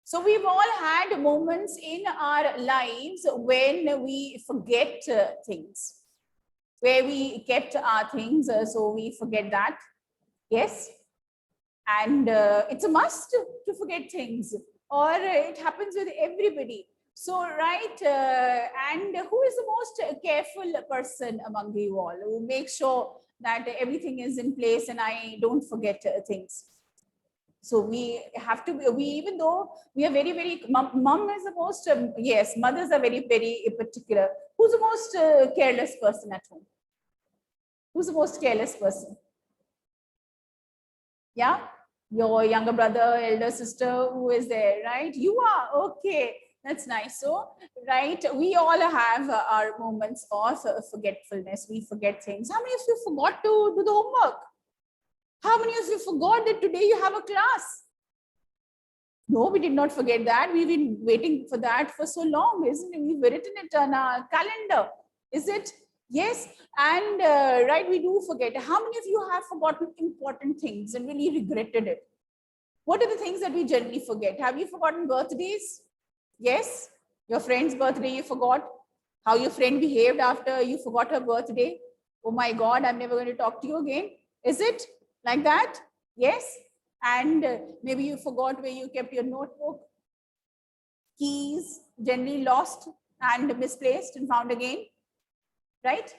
So we've all had moments in our lives when we forget things, where we kept our things, so we forget that. Yes. And it's a must to forget things, or it happens with everybody. So, right, and who is the most careful person among you all who makes sure that everything is in place and I don't forget things? So we have to be, we, even though we are very, very, mom is the most, yes, mothers are very, very particular. Who's the most careless person at home? Who's the most careless person? Yeah, your younger brother, elder sister, who is there, right? You are, okay, that's nice. So, right, we all have our moments of forgetfulness. We forget things. How many of you forgot to do the homework? How many of you forgot that today you have a class? No, we did not forget that. We've been waiting for that for so long, isn't it? We've written it on our calendar, is it? Yes. And right, we do forget. How many of you have forgotten important things and really regretted it? What are the things that we generally forget? Have you forgotten birthdays? Yes. Your friend's birthday, you forgot. How your friend behaved after you forgot her birthday. Oh my God, I'm never going to talk to you again. Is it like that? Yes. And maybe you forgot where you kept your notebook, keys, generally lost and misplaced and found again, right?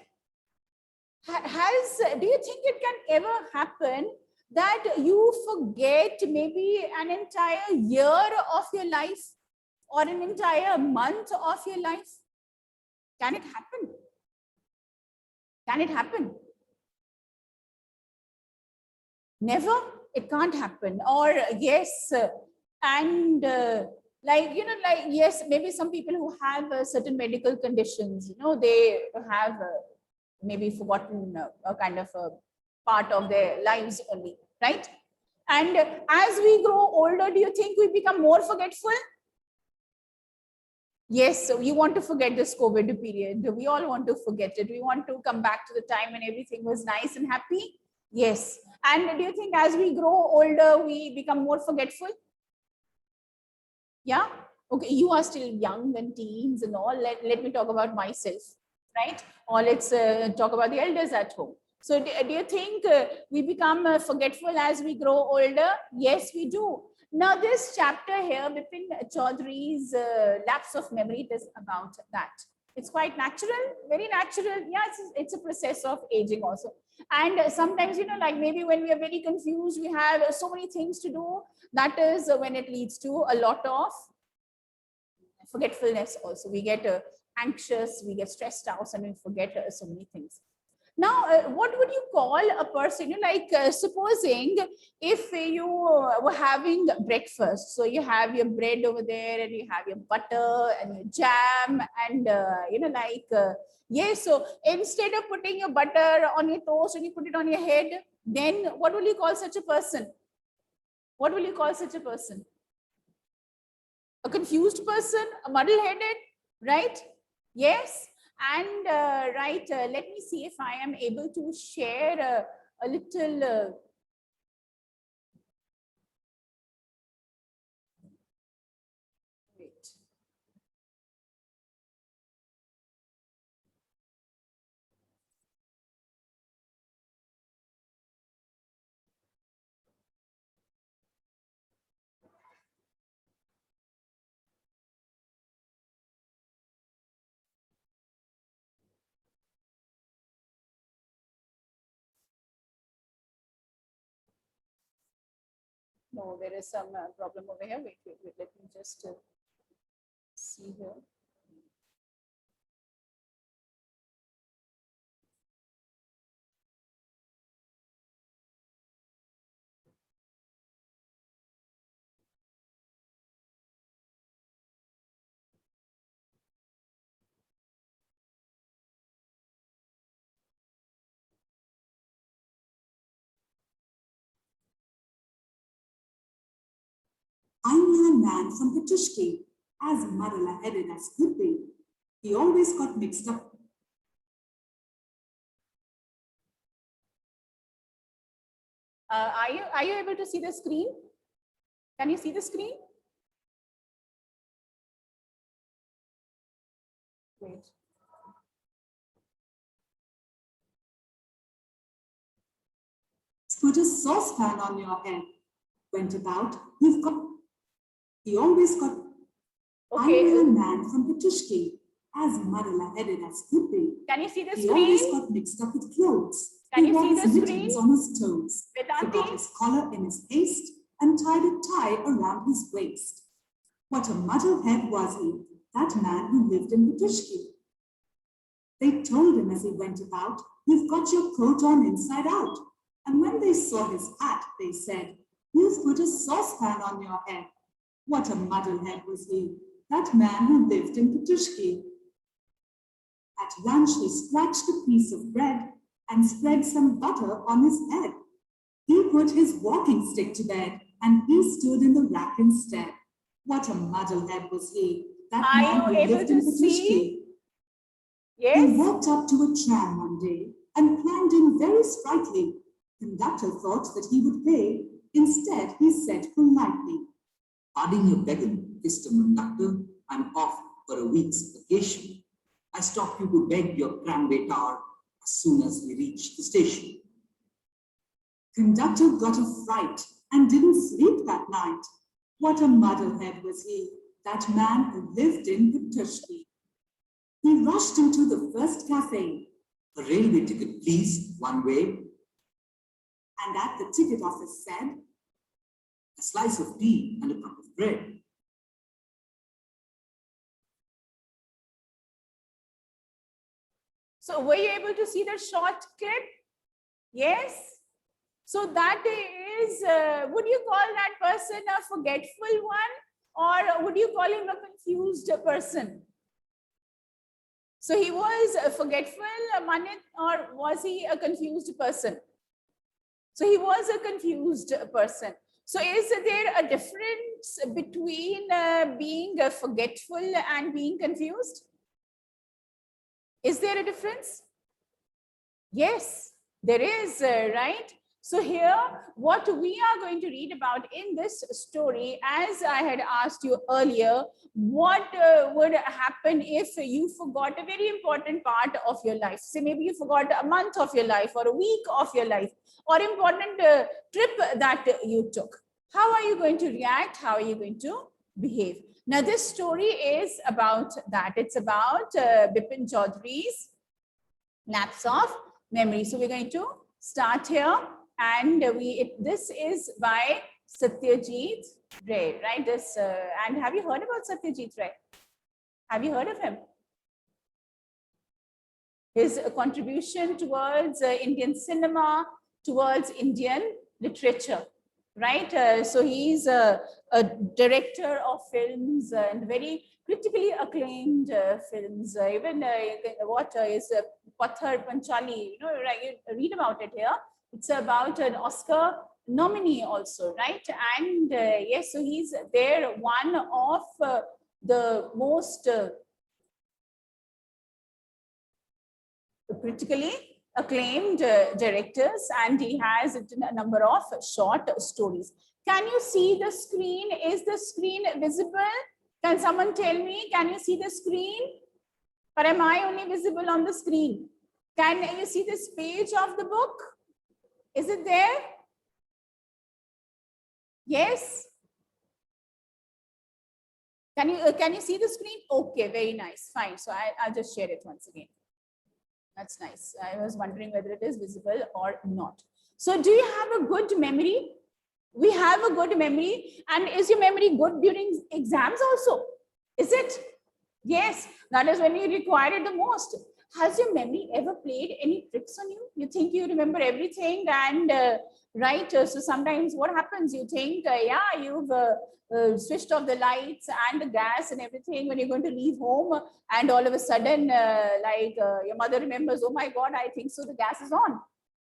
Do you think it can ever happen that you forget maybe an entire year of your life or an entire month of your life? Can it happen? Can it happen? Never. It can't happen. Or yes, and like, you know, like, yes, maybe some people who have certain medical conditions, you know, they have maybe forgotten a kind of a part of their lives only, right? And as we grow older, do you think we become more forgetful? Yes, so you want to forget this COVID period. We all want to forget it. We want to come back to the time when everything was nice and happy. Yes. And do you think as we grow older, we become more forgetful? Yeah. Okay. You are still young and teens and all. Let me talk about myself, right? Or let's talk about the elders at home. So do you think we become forgetful as we grow older? Yes, we do. Now, this chapter here, Bipin Chaudhary's Lapse of Memory, it is about that. It's quite natural, very natural. Yeah, it's a process of aging also. And sometimes, you know, like maybe when we are very confused, we have so many things to do. That is when it leads to a lot of forgetfulness also. We get anxious, we get stressed out, and we forget so many things. Now, what would you call a person, you know, like supposing if you were having breakfast, so you have your bread over there and you have your butter and your jam and, you know, like, yes, so instead of putting your butter on your toast and you put it on your head, then what will you call such a person? What will you call such a person? A confused person, a muddle-headed, right? Yes. And right, let me see if I am able to share a little wait. No, there is some problem over here. Wait, let me just see here. I knew a man from Patushki, as muddle-headed as could be. He always got mixed up. Are you able to see the screen? Can you see the screen? Wait. Put a saucepan on your head. Went about, you've got. He always got. Okay. I know a man from Patushki, as muddle-headed as could be. Can you see the He always screen? got mixed up with clothes. Can He you wore see his the mittens screen? on his toes. Vedanti? Forgot his collar in his haste and tied a tie around his waist. What a muddle-head was he, that man who lived in Patushki. They told him as he went about, "You've got your coat on inside out." And when they saw his hat, they said, "You've put a saucepan on your head." What a muddle-head was he, that man who lived in Patushki. At lunch, he scratched a piece of bread and spread some butter on his head. He put his walking stick to bed and he stood in the rack instead. What a muddle-head was he, that man who lived in Patushki. Yes. He walked up to a tram one day and climbed in very sprightly. Conductor thought that he would pay. Instead, he said politely, "Pardon your begging, Mr. Conductor, I'm off for a week's vacation. I stop you to beg your tramway tower as soon as we reach the station." Conductor got a fright and didn't sleep that night. What a muddle-head was he, that man who lived in Patushki. He rushed into the first cafe. "A railway ticket, please, one way." And at the ticket office said, "A slice of tea and a cup of bread." So were you able to see the short clip? Yes. So that is, would you call that person a forgetful one, or would you call him a confused person? So he was forgetful, Manit, or was he a confused person? So he was a confused person. So is there a difference between being forgetful and being confused? Is there a difference? Yes, there is, right? So here, what we are going to read about in this story, as I had asked you earlier, what would happen if you forgot a very important part of your life? Say maybe you forgot a month of your life or a week of your life or important trip that you took. How are you going to react? How are you going to behave? Now, this story is about that. It's about Bipin Chaudhary's Lapse of Memory. So we're going to start here, and this is by Satyajit Ray, right? This and have you heard about Satyajit Ray? Have you heard of him? His contribution towards Indian cinema, towards Indian literature, right? So he's a director of films and very critically acclaimed films. Even what is Pathar Panchali, you know, right? You read about it here. It's about an Oscar nominee also, right? And yes, so he's there, one of the most critically acclaimed directors, and he has written a number of short stories. Can you see the screen? Is the screen visible? Can someone tell me, can you see the screen? Or am I only visible on the screen? Can you see this page of the book? Is it there? Yes? Can you see the screen? Okay, very nice, fine. So I'll just share it once again. That's nice. I was wondering whether it is visible or not. So do you have a good memory? We have a good memory. And is your memory good during exams also? Is it? Yes, that is when you require it the most. Has your memory ever played any tricks on you? You think you remember everything, and right? So sometimes what happens? You think, yeah, you've switched off the lights and the gas and everything when you're going to leave home, and all of a sudden, your mother remembers, oh my God, I think so, the gas is on,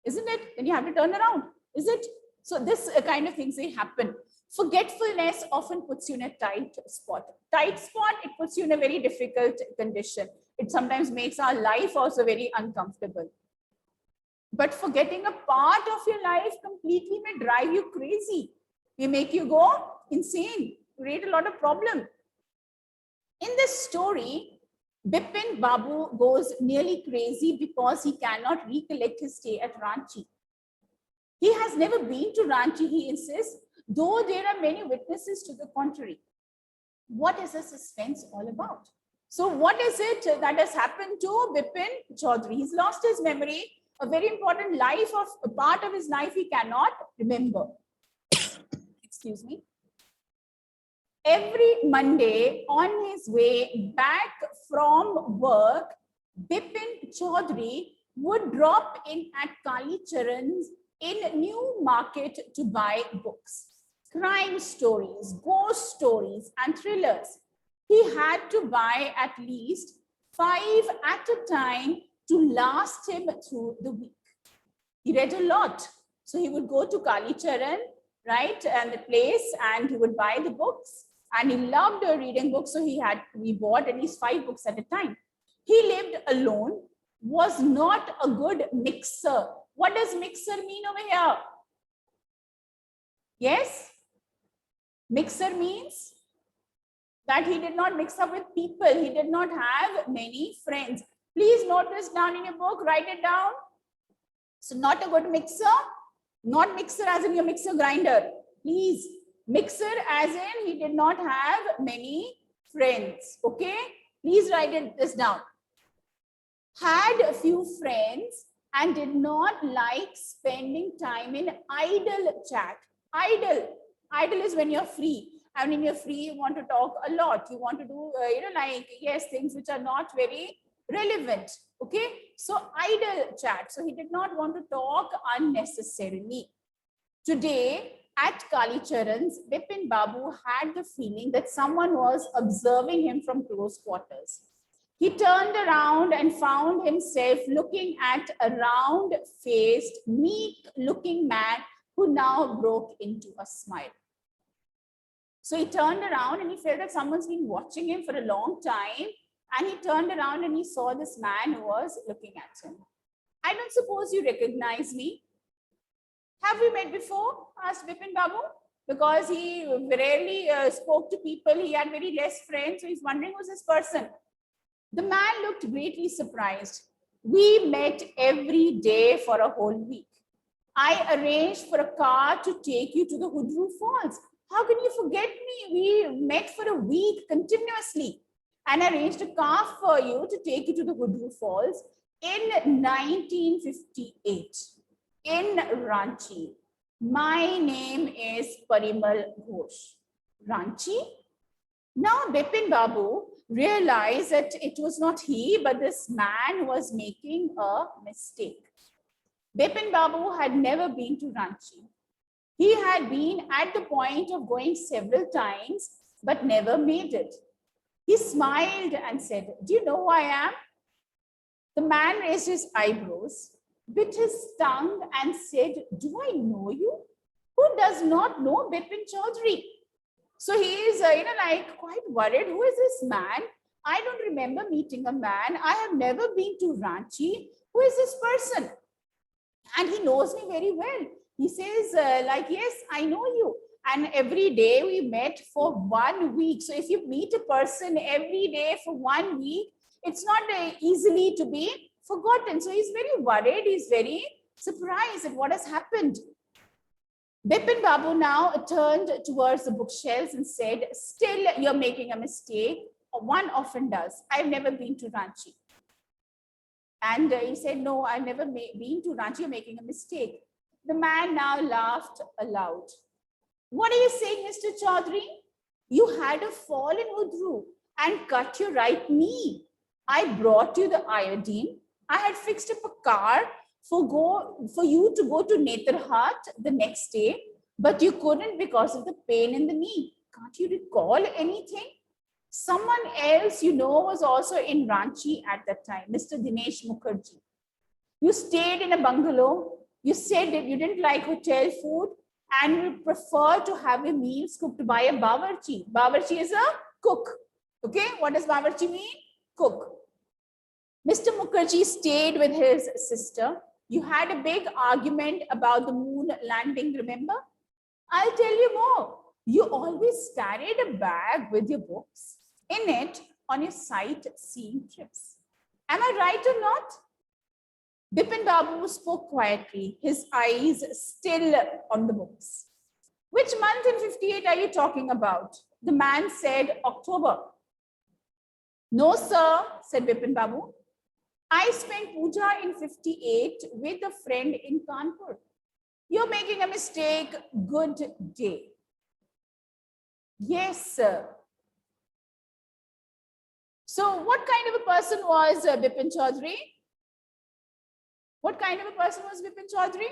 isn't it? Then you have to turn around, is it? So this kind of things, they happen. Forgetfulness often puts you in a tight spot. Tight spot, it puts you in a very difficult condition. It sometimes makes our life also very uncomfortable. But forgetting a part of your life completely may drive you crazy. May make you go insane, create a lot of problem. In this story, Bipin Babu goes nearly crazy because he cannot recollect his stay at Ranchi. He has never been to Ranchi, he insists, though there are many witnesses to the contrary. What is the suspense all about? So what is it that has happened to Bipin Chaudhary? He's lost his memory. A very important a part of his life he cannot remember. Excuse me. Every Monday on his way back from work, Bipin Chaudhary would drop in at Kali Charan's in New Market to buy books, crime stories, ghost stories, and thrillers. He had to buy at least 5 at a time to last him through the week. He read a lot. So he would go to Kali Charan, right, and the place, and he would buy the books. And he loved reading books, so we bought at least 5 books at a time. He lived alone, was not a good mixer. What does mixer mean over here? Yes? Mixer means that he did not mix up with people. He did not have many friends. Please note this down in your book, write it down. So not a good mixer, not mixer as in your mixer grinder. Please. Mixer as in he did not have many friends. Okay, please write this down. Had a few friends and did not like spending time in idle chat. Idle is when you're free. And when you're free, you want to talk a lot. You want to do, things which are not very relevant. Okay, so idle chat. So he did not want to talk unnecessarily. Today, at Kali Charan's, Bipin Babu had the feeling that someone was observing him from close quarters. He turned around and found himself looking at a round-faced, meek-looking man who now broke into a smile. So he turned around and he felt that someone's been watching him for a long time, and he turned around and he saw this man who was looking at him. I don't suppose you recognize me. Have we met before? Asked Bipin Babu. Because he rarely spoke to people. He had very less friends. So he's wondering who's this person. The man looked greatly surprised. We met every day for a whole week. I arranged for a car to take you to the Hudru Falls. How can you forget me? We met for a week continuously. And I arranged a car for you to take you to the Hudru Falls in 1958. In Ranchi. My name is Parimal Ghosh. Ranchi? Now Bipin Babu realized that it was not he, but this man was making a mistake. Bipin Babu had never been to Ranchi. He had been at the point of going several times, but never made it. He smiled and said, "Do you know who I am?" The man raised his eyebrows, bit his tongue and said, "Do I know you? Who does not know Bipin Chaudhary?" So he is, quite worried. Who is this man? I don't remember meeting a man. I have never been to Ranchi. Who is this person? And he knows me very well. He says, yes, I know you. And every day we met for 1 week. So if you meet a person every day for 1 week, it's not easily to be forgotten. So he's very worried. He's very surprised at what has happened. Bipin Babu now turned towards the bookshelves and said, "Still, you're making a mistake. One often does. I've never been to Ranchi." And he said, "No, I've never been to Ranchi. You're making a mistake." The man now laughed aloud. "What are you saying, Mr. Chaudhary? You had a fall in Hudru and cut your right knee. I brought you the iodine. I had fixed up a car for you to go to Netarhat the next day, but you couldn't because of the pain in the knee. Can't you recall anything? Someone else you know was also in Ranchi at that time, Mr. Dinesh Mukherjee. You stayed in a bungalow. You said that you didn't like hotel food and you prefer to have your meals cooked by a bawarchi. Bawarchi is a cook. Okay, what does bawarchi mean? Cook. Mr. Mukherjee stayed with his sister. You had a big argument about the moon landing, remember? I'll tell you more. You always carried a bag with your books. In it, on your sightseeing trips. Am I right or not? Bipin Babu spoke quietly, his eyes still on the books. Which month in 58 are you talking about? The man said October. No, sir, said Bipin Babu. I spent puja in 58 with a friend in Kanpur. You're making a mistake. Good day. Yes, sir. So what kind of a person was Bipin Chaudhary? What kind of a person was Bipin Chaudhary?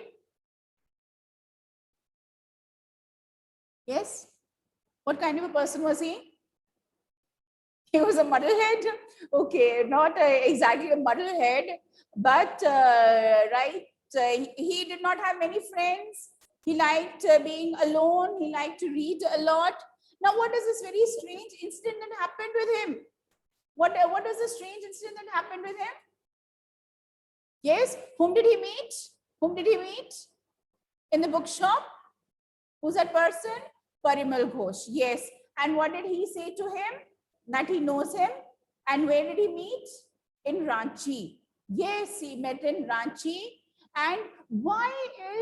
Yes. What kind of a person was he? He was a muddlehead. Okay, not exactly a muddlehead, but right. He did not have many friends. He liked being alone. He liked to read a lot. Now, what is this very strange incident that happened with him? What is the strange incident that happened with him? Yes, whom did he meet? Whom did he meet? In the bookshop? Who's that person? Parimal Ghosh. Yes. And what did he say to him? That he knows him. And where did he meet? In Ranchi. Yes, he met in Ranchi. And why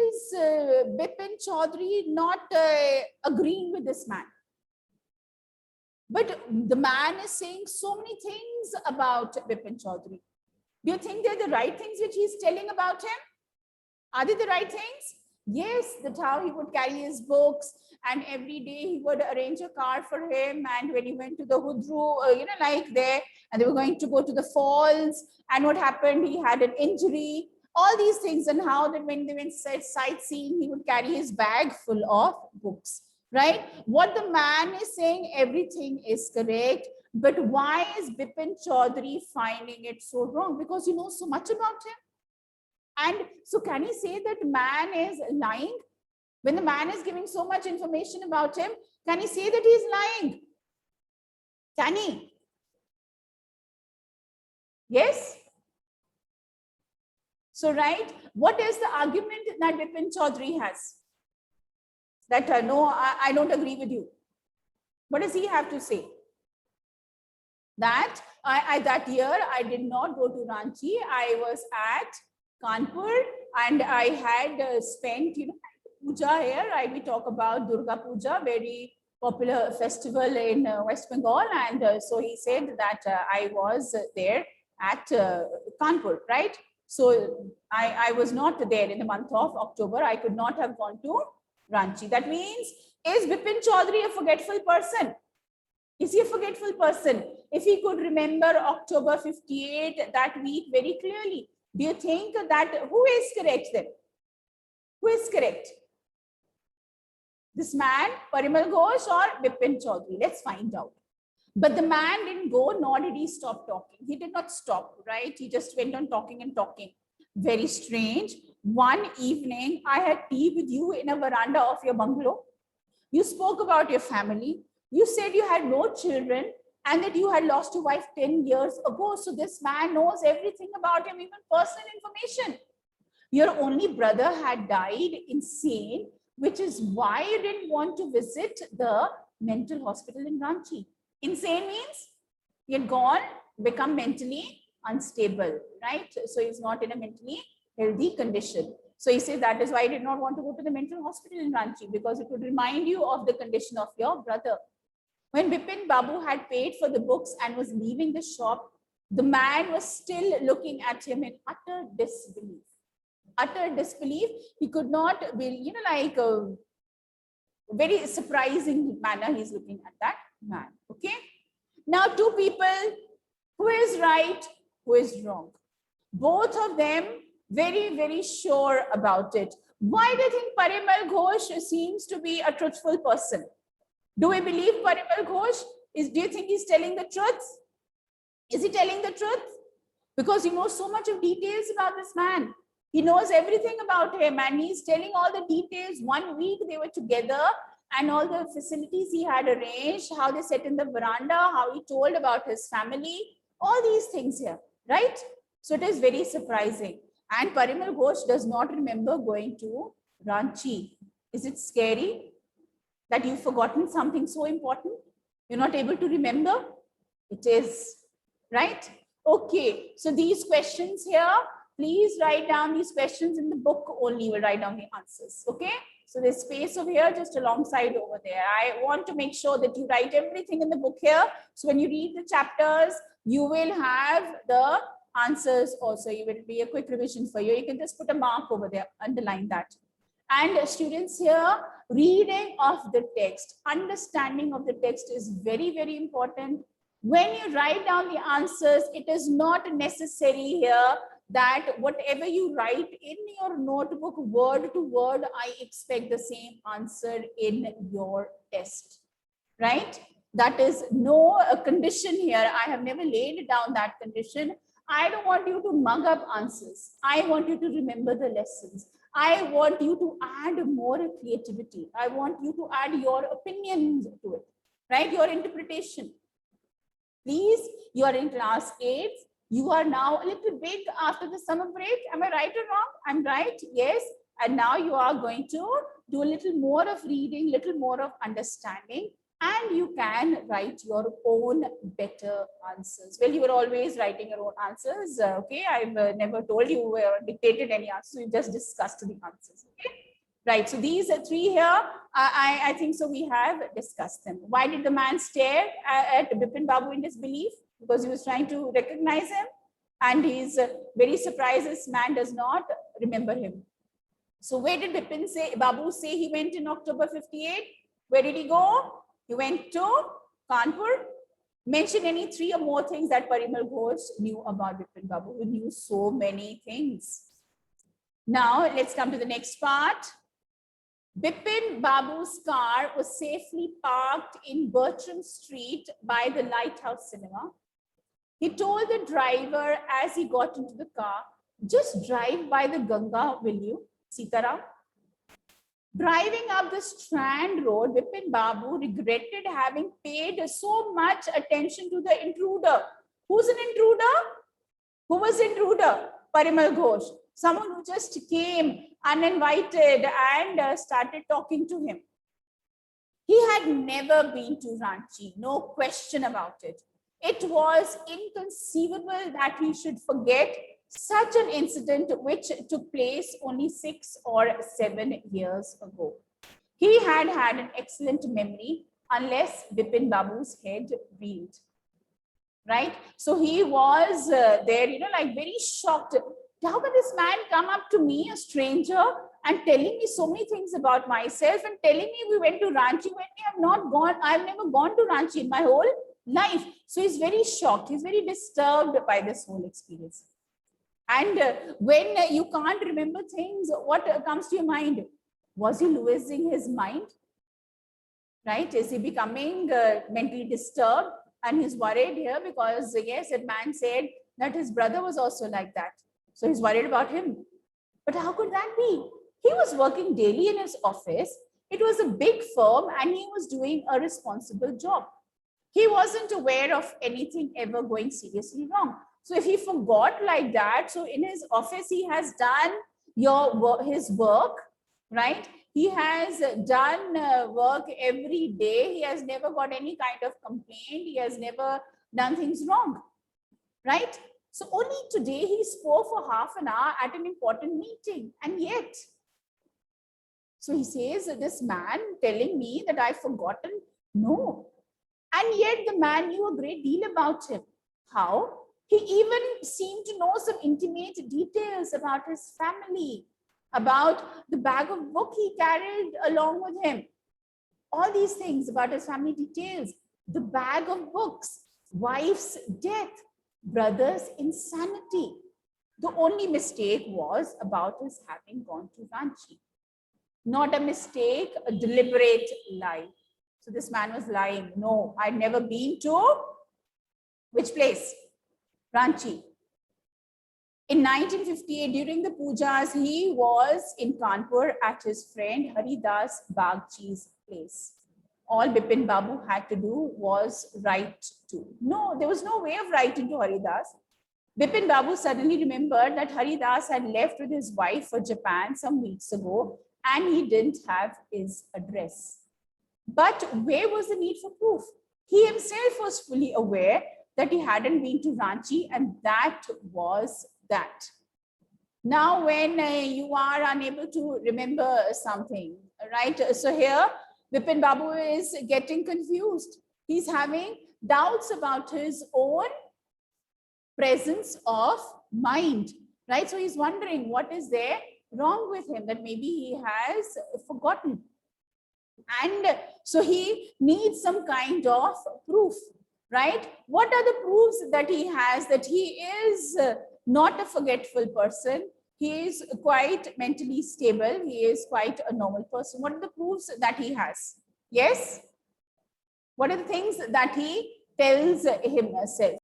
is Bipin Chaudhary not agreeing with this man? But the man is saying so many things about Bipin Chaudhary. Do you think they're the right things which he's telling about him? Are they the right things? Yes, that's how he would carry his books, and every day he would arrange a car for him. And when he went to the Hudru, like there, and they were going to go to the falls, and what happened? He had an injury. All these things, and how that when they went sightseeing, he would carry his bag full of books. Right? What the man is saying, everything is correct. But why is Bipin Chaudhary finding it so wrong? Because he knows so much about him. And so can he say that man is lying? When the man is giving so much information about him, can he say that he is lying? Can he? Yes? So, right, what is the argument that Bipin Chaudhary has? That no, I don't agree with you. What does he have to say? That that year I did not go to Ranchi. I was at Kanpur, and I had spent, puja here. We talk about Durga Puja, very popular festival in West Bengal. And so he said that I was there at Kanpur, right? So I was not there in the month of October. I could not have gone to Ranchi. That means, is Bipin Chaudhary a forgetful person? Is he a forgetful person? If he could remember October 58, that week very clearly, do you think that, who is correct then? Who is correct? This man, Parimal Ghosh, or Bipin Chaudhary? Let's find out. But the man didn't go, nor did he stop talking. He did not stop, right? He just went on talking and talking. Very strange. One evening, I had tea with you in a veranda of your bungalow. You spoke about your family. You said you had no children and that you had lost your wife 10 years ago. So this man knows everything about him, even personal information. Your only brother had died insane, which is why you didn't want to visit the mental hospital in Ranchi. Insane means he had gone, become mentally unstable, right? So he's not in a mentally healthy condition. So he says that is why I did not want to go to the mental hospital in Ranchi, because it would remind you of the condition of your brother. When Bipin Babu had paid for the books and was leaving the shop, the man was still looking at him in utter disbelief. Utter disbelief. He could not be, like a very surprising manner. He's looking at that man. Okay. Now, two people, who is right, who is wrong? Both of them very, very sure about it. Why do you think Parimal Ghosh seems to be a truthful person? Do we believe Parimal Ghosh? Do you think he's telling the truth? Is he telling the truth? Because he knows so much of details about this man. He knows everything about him, and he's telling all the details. 1 week they were together, and all the facilities he had arranged, how they sat in the veranda, how he told about his family, all these things here, right? So it is very surprising. And Parimal Ghosh does not remember going to Ranchi. Is it scary that you've forgotten something so important? You're not able to remember? It is, right? Okay, so these questions here, please write down these questions in the book only. We'll write down the answers, okay? So there's space over here, just alongside over there. I want to make sure that you write everything in the book here. So when you read the chapters, you will have the answers also. It will be a quick revision for you. You can just put a mark over there, underline that. And students here, reading of the text, understanding of the text is very, very important. When you write down the answers, it is not necessary here that whatever you write in your notebook, word to word, I expect the same answer in your test, right? That is no condition here. I have never laid down that condition. I don't want you to mug up answers. I want you to remember the lessons. I want you to add more creativity. I want you to add your opinions to it, right? Your interpretation. Please, you are in class 8. You are now a little big after the summer break. Am I right or wrong? I'm right. Yes. And now you are going to do a little more of reading, little more of understanding, and you can write your own better answers. Well, you were always writing your own answers. Okay. I've never told you dictated any answers. We just discussed the answers. Okay. Right. So these three here, I think so we have discussed them. Why did the man stare at Bipin Babu in disbelief? Because he was trying to recognize him, and he's very surprised this man does not remember him. So where did Bipin Babu say he went in October 58? Where did he go? He went to Kanpur. Mention any 3 or more things that Parimal Ghosh knew about Bipin Babu. He knew so many things. Now let's come to the next part. Bipin Babu's car was safely parked in Bertram Street by the Lighthouse Cinema. He told the driver as he got into the car, just drive by the Ganga, will you, Sitaram? Driving up the Strand Road, Bipin Babu regretted having paid so much attention to the intruder. Who's an intruder? Who was intruder? Parimal Ghosh. Someone who just came uninvited and started talking to him. He had never been to Ranchi, no question about it. It was inconceivable that he should forget such an incident which took place only 6 or 7 years ago. He had had an excellent memory unless Bipin Babu's head reeled. Right? So he was there, like very shocked. How can this man come up to me, a stranger, and telling me so many things about myself and telling me we went to Ranchi when I've never gone to Ranchi in my whole life. So he's very shocked. He's very disturbed by this whole experience. And when you can't remember things, what comes to your mind? Was he losing his mind? Right? Is he becoming mentally disturbed? And he's worried here because, yes, that man said that his brother was also like that. So he's worried about him. But how could that be? He was working daily in his office. It was a big firm and he was doing a responsible job. He wasn't aware of anything ever going seriously wrong. So if he forgot like that, so in his office, he has done his work, right? He has done work every day. He has never got any kind of complaint. He has never done things wrong, right? So only today he spoke for half an hour at an important meeting. And yet, so he says, this man telling me that I've forgotten. No. And yet the man knew a great deal about him. How? He even seemed to know some intimate details about his family, about the bag of book he carried along with him. All these things about his family details, the bag of books, wife's death, brother's insanity. The only mistake was about his having gone to Ranchi. Not a mistake, a deliberate lie. So this man was lying. No, I'd never been to which place? Ranchi. In 1958, during the pujas, he was in Kanpur at his friend Haridas Bagchi's place. All Bipin Babu had to do was write to. No, there was no way of writing to Haridas. Bipin Babu suddenly remembered that Haridas had left with his wife for Japan some weeks ago and he didn't have his address. But where was the need for proof? He himself was fully aware that he hadn't been to Ranchi, and that was that. Now, when you are unable to remember something, right? So here, Bipin Babu is getting confused. He's having doubts about his own presence of mind, right? So he's wondering what is there wrong with him, that maybe he has forgotten. And so he needs some kind of proof, right? What are the proofs that he has that he is not a forgetful person? He is quite mentally stable. He is quite a normal person. What are the proofs that he has? Yes? What are the things that he tells himself?